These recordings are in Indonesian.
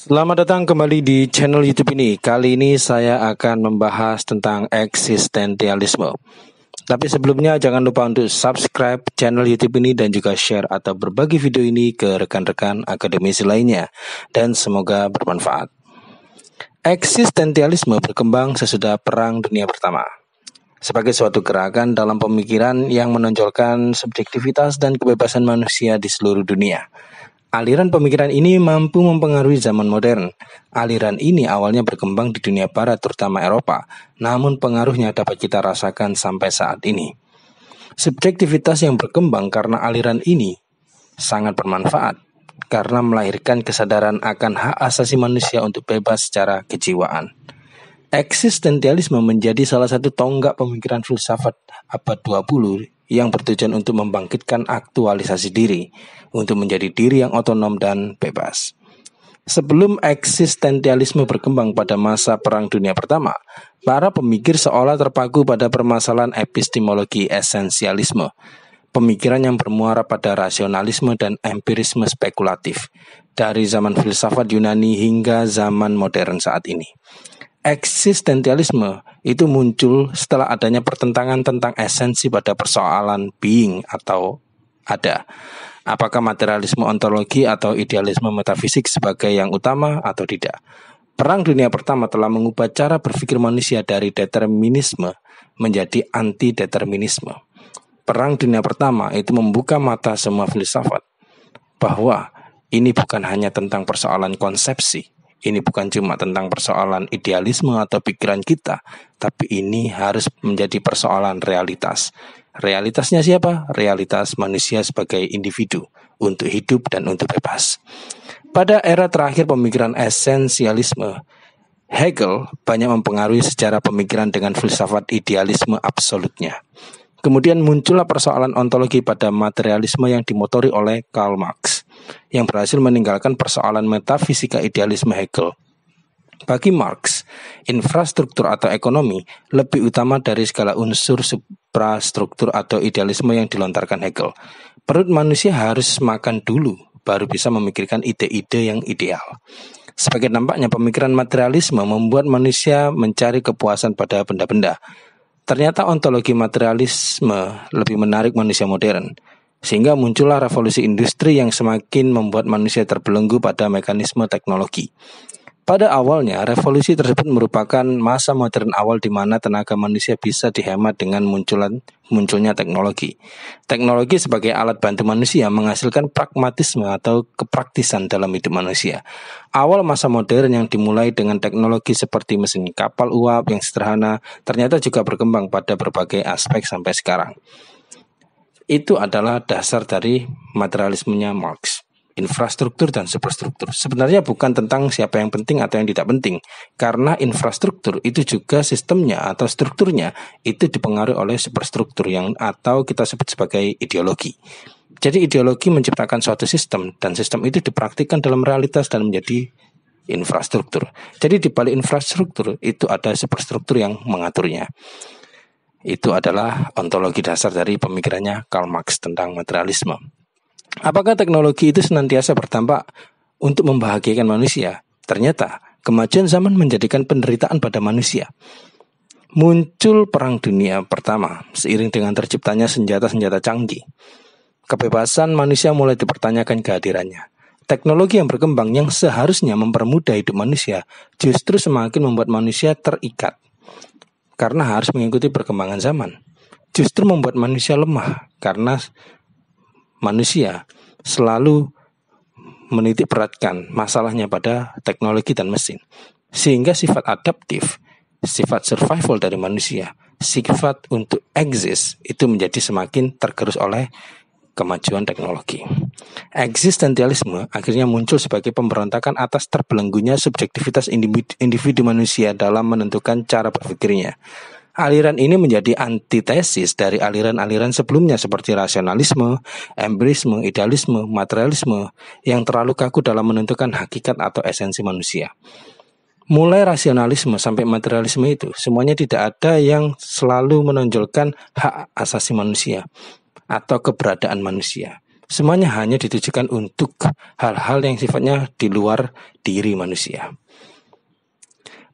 Selamat datang kembali di channel YouTube ini. Kali ini saya akan membahas tentang eksistensialisme. Tapi sebelumnya jangan lupa untuk subscribe channel YouTube ini dan juga share atau berbagi video ini ke rekan-rekan akademisi lainnya. Dan semoga bermanfaat. Eksistensialisme berkembang sesudah Perang Dunia Pertama sebagai suatu gerakan dalam pemikiran yang menonjolkan subjektivitas dan kebebasan manusia di seluruh dunia. Aliran pemikiran ini mampu mempengaruhi zaman modern. Aliran ini awalnya berkembang di dunia barat, terutama Eropa, namun pengaruhnya dapat kita rasakan sampai saat ini. Subjektivitas yang berkembang karena aliran ini sangat bermanfaat, karena melahirkan kesadaran akan hak asasi manusia untuk bebas secara kejiwaan. Eksistensialisme menjadi salah satu tonggak pemikiran filsafat abad 20 yang bertujuan untuk membangkitkan aktualisasi diri, untuk menjadi diri yang otonom dan bebas. Sebelum eksistensialisme berkembang pada masa Perang Dunia Pertama, para pemikir seolah terpaku pada permasalahan epistemologi esensialisme, pemikiran yang bermuara pada rasionalisme dan empirisme spekulatif, dari zaman filsafat Yunani hingga zaman modern saat ini. Eksistensialisme itu muncul setelah adanya pertentangan tentang esensi pada persoalan being atau ada. Apakah materialisme ontologi atau idealisme metafisik sebagai yang utama atau tidak? Perang Dunia Pertama telah mengubah cara berpikir manusia dari determinisme menjadi anti-determinisme. Perang Dunia Pertama itu membuka mata semua filsafat bahwa ini bukan hanya tentang persoalan konsepsi. Ini bukan cuma tentang persoalan idealisme atau pikiran kita, tapi ini harus menjadi persoalan realitas. Realitasnya siapa? Realitas manusia sebagai individu, untuk hidup dan untuk bebas. Pada era terakhir pemikiran esensialisme, Hegel banyak mempengaruhi sejarah pemikiran dengan filsafat idealisme absolutnya. Kemudian muncullah persoalan ontologi pada materialisme yang dimotori oleh Karl Marx, yang berhasil meninggalkan persoalan metafisika idealisme Hegel. Bagi Marx, infrastruktur atau ekonomi lebih utama dari segala unsur suprastruktur atau idealisme yang dilontarkan Hegel. Perut manusia harus makan dulu, baru bisa memikirkan ide-ide yang ideal. Sebagai nampaknya pemikiran materialisme membuat manusia mencari kepuasan pada benda-benda. Ternyata ontologi materialisme lebih menarik manusia modern, sehingga muncullah revolusi industri yang semakin membuat manusia terbelenggu pada mekanisme teknologi. Pada awalnya, revolusi tersebut merupakan masa modern awal di mana tenaga manusia bisa dihemat dengan munculnya teknologi. Teknologi sebagai alat bantu manusia menghasilkan pragmatisme atau kepraktisan dalam hidup manusia. Awal masa modern yang dimulai dengan teknologi seperti mesin kapal uap yang sederhana ternyata juga berkembang pada berbagai aspek sampai sekarang. Itu adalah dasar dari materialismenya Marx. Infrastruktur dan superstruktur sebenarnya bukan tentang siapa yang penting atau yang tidak penting, karena infrastruktur itu juga sistemnya atau strukturnya itu dipengaruhi oleh superstruktur yang atau kita sebut sebagai ideologi. Jadi ideologi menciptakan suatu sistem dan sistem itu dipraktikkan dalam realitas dan menjadi infrastruktur. Jadi di balik infrastruktur itu ada superstruktur yang mengaturnya. Itu adalah ontologi dasar dari pemikirannya Karl Marx tentang materialisme. Apakah teknologi itu senantiasa berdampak untuk membahagiakan manusia? Ternyata kemajuan zaman menjadikan penderitaan pada manusia. Muncul Perang Dunia Pertama seiring dengan terciptanya senjata-senjata canggih. Kebebasan manusia mulai dipertanyakan kehadirannya. Teknologi yang berkembang yang seharusnya mempermudah hidup manusia justru semakin membuat manusia terikat karena harus mengikuti perkembangan zaman. Justru membuat manusia lemah karena manusia selalu menitik beratkan masalahnya pada teknologi dan mesin. Sehingga sifat adaptif, sifat survival dari manusia, sifat untuk exist itu menjadi semakin tergerus oleh kemajuan teknologi. Eksistensialisme akhirnya muncul sebagai pemberontakan atas terbelenggunya subjektivitas individu manusia dalam menentukan cara berpikirnya. Aliran ini menjadi antitesis dari aliran-aliran sebelumnya seperti rasionalisme, empirisme, idealisme, materialisme yang terlalu kaku dalam menentukan hakikat atau esensi manusia. Mulai rasionalisme sampai materialisme itu semuanya tidak ada yang selalu menonjolkan hak asasi manusia atau keberadaan manusia. Semuanya hanya ditujukan untuk hal-hal yang sifatnya di luar diri manusia.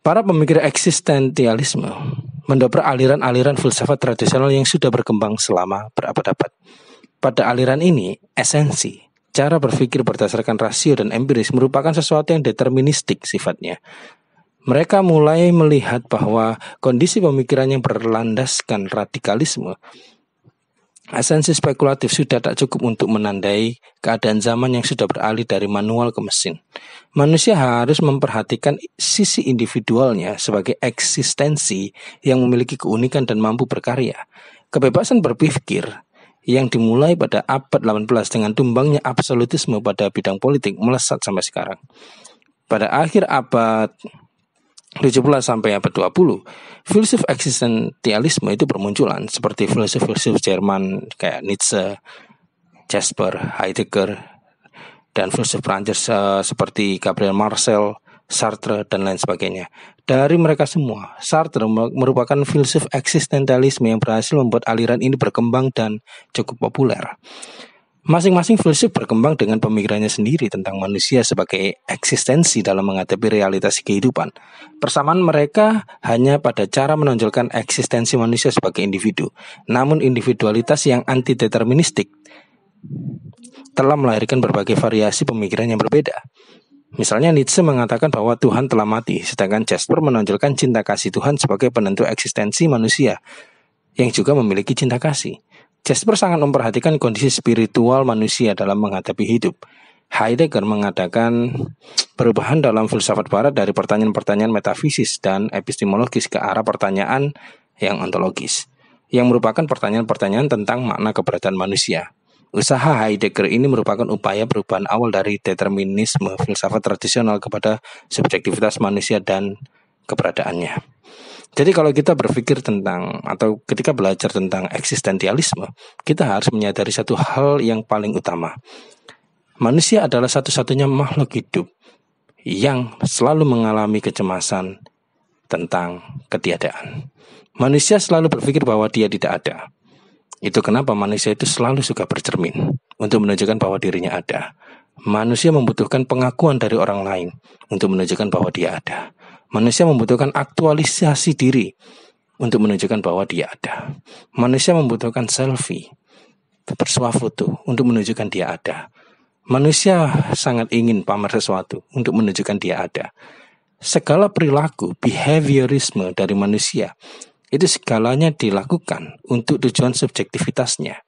Para pemikir eksistensialisme mendobrak aliran-aliran filsafat tradisional yang sudah berkembang selama berabad-abad. Pada aliran ini, esensi, cara berpikir berdasarkan rasio dan empiris merupakan sesuatu yang deterministik sifatnya. Mereka mulai melihat bahwa kondisi pemikiran yang berlandaskan radikalisme, esensi spekulatif sudah tak cukup untuk menandai keadaan zaman yang sudah beralih dari manual ke mesin. Manusia harus memperhatikan sisi individualnya sebagai eksistensi yang memiliki keunikan dan mampu berkarya. Kebebasan berpikir yang dimulai pada abad 18 dengan tumbangnya absolutisme pada bidang politik melesat sampai sekarang. Pada akhir abad 17 sampai abad 20, filsuf eksistensialisme itu bermunculan seperti filsuf-filsuf Jerman kayak Nietzsche, Jasper, Heidegger, dan filsuf Prancis seperti Gabriel Marcel, Sartre, dan lain sebagainya. Dari mereka semua, Sartre merupakan filsuf eksistensialisme yang berhasil membuat aliran ini berkembang dan cukup populer. Masing-masing filsuf berkembang dengan pemikirannya sendiri tentang manusia sebagai eksistensi dalam menghadapi realitas kehidupan. Persamaan mereka hanya pada cara menonjolkan eksistensi manusia sebagai individu. Namun individualitas yang anti-deterministik telah melahirkan berbagai variasi pemikiran yang berbeda. Misalnya Nietzsche mengatakan bahwa Tuhan telah mati, sedangkan Jasper menonjolkan cinta kasih Tuhan sebagai penentu eksistensi manusia yang juga memiliki cinta kasih. Jasper sangat memperhatikan kondisi spiritual manusia dalam menghadapi hidup. Heidegger mengatakan perubahan dalam filsafat barat dari pertanyaan-pertanyaan metafisis dan epistemologis ke arah pertanyaan yang ontologis, yang merupakan pertanyaan-pertanyaan tentang makna keberadaan manusia. Usaha Heidegger ini merupakan upaya perubahan awal dari determinisme filsafat tradisional kepada subjektivitas manusia dan keberadaannya. Jadi kalau kita berpikir tentang atau ketika belajar tentang eksistensialisme, kita harus menyadari satu hal yang paling utama. Manusia adalah satu-satunya makhluk hidup yang selalu mengalami kecemasan tentang ketiadaan. Manusia selalu berpikir bahwa dia tidak ada. Itu kenapa manusia itu selalu suka bercermin untuk menunjukkan bahwa dirinya ada. Manusia membutuhkan pengakuan dari orang lain untuk menunjukkan bahwa dia ada. Manusia membutuhkan aktualisasi diri untuk menunjukkan bahwa dia ada. Manusia membutuhkan selfie, bersuah foto untuk menunjukkan dia ada. Manusia sangat ingin pamer sesuatu untuk menunjukkan dia ada. Segala perilaku, behaviorisme dari manusia, itu segalanya dilakukan untuk tujuan subjektivitasnya.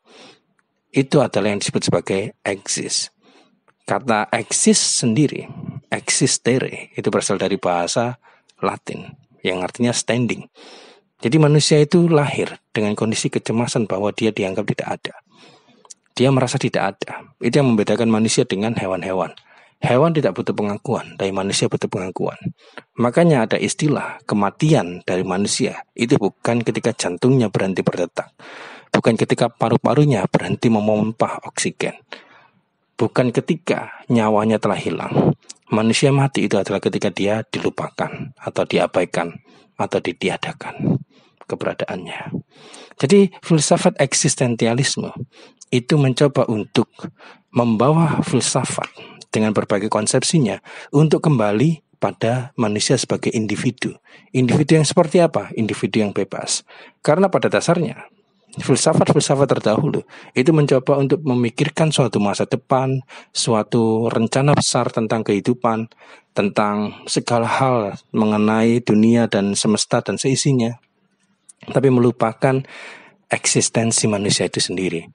Itu adalah yang disebut sebagai eksis. Kata eksis sendiri, existere, itu berasal dari bahasa Latin yang artinya standing. Jadi manusia itu lahir dengan kondisi kecemasan bahwa dia dianggap tidak ada. Dia merasa tidak ada. Itu yang membedakan manusia dengan hewan-hewan. Hewan tidak butuh pengakuan, tapi manusia butuh pengakuan. Makanya ada istilah kematian dari manusia. Itu bukan ketika jantungnya berhenti berdetak, bukan ketika paru-parunya berhenti memompa oksigen, bukan ketika nyawanya telah hilang. Manusia mati itu adalah ketika dia dilupakan atau diabaikan atau ditiadakan keberadaannya. Jadi filsafat eksistensialisme itu mencoba untuk membawa filsafat dengan berbagai konsepsinya untuk kembali pada manusia sebagai individu. Individu yang seperti apa? Individu yang bebas. Karena pada dasarnya filsafat-filsafat terdahulu itu mencoba untuk memikirkan suatu masa depan, suatu rencana besar tentang kehidupan, tentang segala hal mengenai dunia dan semesta dan seisinya, tapi melupakan eksistensi manusia itu sendiri.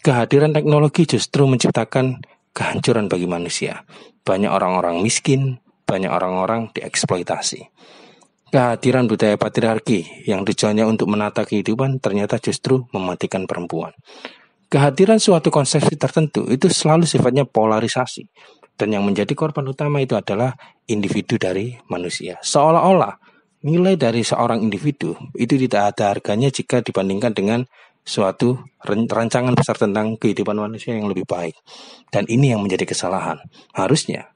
Kehadiran teknologi justru menciptakan kehancuran bagi manusia. Banyak orang-orang miskin, banyak orang-orang dieksploitasi. Kehadiran budaya patriarki yang tujuannya untuk menata kehidupan ternyata justru mematikan perempuan. Kehadiran suatu konsepsi tertentu itu selalu sifatnya polarisasi. Dan yang menjadi korban utama itu adalah individu dari manusia. Seolah-olah nilai dari seorang individu itu tidak ada harganya jika dibandingkan dengan suatu rancangan besar tentang kehidupan manusia yang lebih baik. Dan ini yang menjadi kesalahan. Harusnya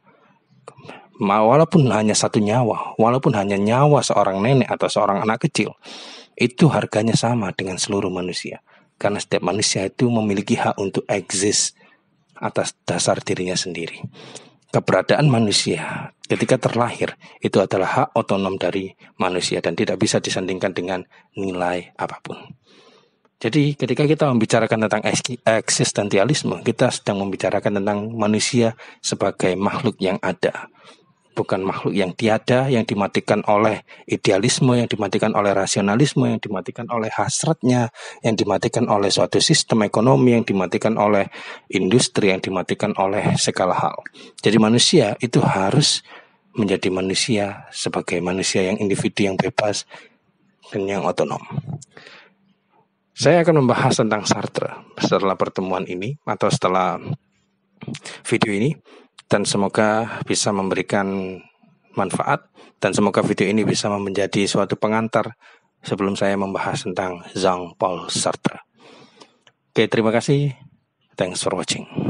walaupun hanya satu nyawa, walaupun hanya nyawa seorang nenek atau seorang anak kecil, itu harganya sama dengan seluruh manusia. Karena setiap manusia itu memiliki hak untuk eksis atas dasar dirinya sendiri. Keberadaan manusia ketika terlahir itu adalah hak otonom dari manusia dan tidak bisa disandingkan dengan nilai apapun. Jadi ketika kita membicarakan tentang eksistensialisme, kita sedang membicarakan tentang manusia sebagai makhluk yang ada, bukan makhluk yang tiada, yang dimatikan oleh idealisme, yang dimatikan oleh rasionalisme, yang dimatikan oleh hasratnya, yang dimatikan oleh suatu sistem ekonomi, yang dimatikan oleh industri, yang dimatikan oleh segala hal. Jadi manusia itu harus menjadi manusia sebagai manusia yang individu, yang bebas dan yang otonom. Saya akan membahas tentang Sartre setelah pertemuan ini atau setelah video ini, dan semoga bisa memberikan manfaat dan semoga video ini bisa menjadi suatu pengantar sebelum saya membahas tentang Jean-Paul Sartre. Oke, terima kasih. Thanks for watching.